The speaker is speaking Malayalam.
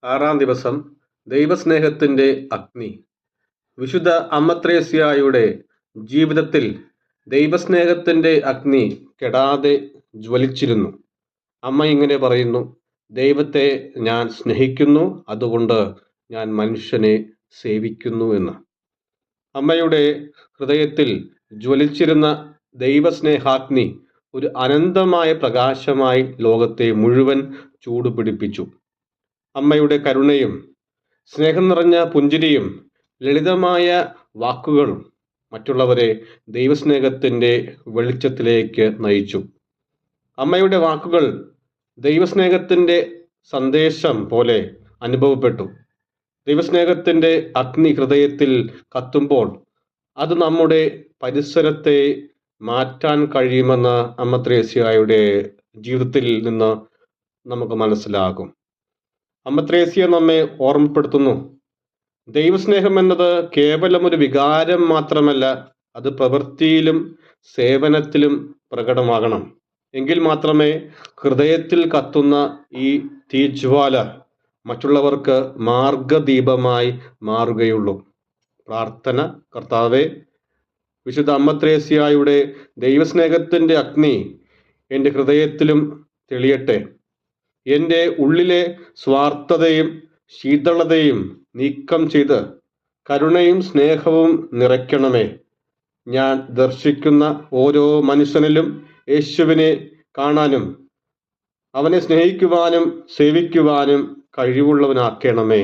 ആറാം ദിവസം ദൈവസ്നേഹത്തിൻ്റെ അഗ്നി. വിശുദ്ധ അമ്മത്രേസ്യായുടെ ജീവിതത്തിൽ ദൈവസ്നേഹത്തിൻ്റെ അഗ്നി കെടാതെ ജ്വലിച്ചിരുന്നു. അമ്മ ഇങ്ങനെ പറയുന്നു: ദൈവത്തെ ഞാൻ സ്നേഹിക്കുന്നു, അതുകൊണ്ട് ഞാൻ മനുഷ്യനെ സേവിക്കുന്നു എന്ന്. അമ്മയുടെ ഹൃദയത്തിൽ ജ്വലിച്ചിരുന്ന ദൈവസ്നേഹാഗ്നി ഒരു അനന്തമായ പ്രകാശമായി ലോകത്തെ മുഴുവൻ ചൂടുപിടിപ്പിച്ചു. അമ്മയുടെ കരുണയും സ്നേഹം നിറഞ്ഞ പുഞ്ചിരിയും ലളിതമായ വാക്കുകളും മറ്റുള്ളവരെ ദൈവസ്നേഹത്തിൻ്റെ വെളിച്ചത്തിലേക്ക് നയിച്ചു. അമ്മയുടെ വാക്കുകൾ ദൈവസ്നേഹത്തിൻ്റെ സന്ദേശം പോലെ അനുഭവപ്പെട്ടു. ദൈവസ്നേഹത്തിൻ്റെ അഗ്നി ഹൃദയത്തിൽ കത്തുമ്പോൾ അത് നമ്മുടെ പരിസരത്തെ മാറ്റാൻ കഴിയുമെന്ന് അമ്മത്രേസ്യായുടെ ജീവിതത്തിൽ നിന്ന് നമുക്ക് മനസ്സിലാകും. അമ്മത്രേസ്യ നമ്മെ ഓർമ്മപ്പെടുത്തുന്നു, ദൈവസ്നേഹം എന്നത് കേവലം ഒരു വികാരം മാത്രമല്ല, അത് പ്രവൃത്തിയിലും സേവനത്തിലും പ്രകടമാകണം. എങ്കിൽ മാത്രമേ ഹൃദയത്തിൽ കത്തുന്ന ഈ തീജ്വാല മറ്റുള്ളവർക്ക് മാർഗദീപമായി മാറുകയുള്ളൂ. പ്രാർത്ഥന. കർത്താവേ, വിശുദ്ധ അമ്മത്രേസ്യായുടെ ദൈവസ്നേഹത്തിൻ്റെ അഗ്നി എൻ്റെ ഹൃദയത്തിലും തെളിയട്ടെ. എൻ്റെ ഉള്ളിലെ സ്വാർത്ഥതയും ശീതളതയും നീക്കം ചെയ്ത് കരുണയും സ്നേഹവും നിറയ്ക്കണമേ. ഞാൻ ദർശിക്കുന്ന ഓരോ മനുഷ്യനിലും യേശുവിനെ കാണാനും അവനെ സ്നേഹിക്കുവാനും സേവിക്കുവാനും കഴിവുള്ളവനാക്കണമേ.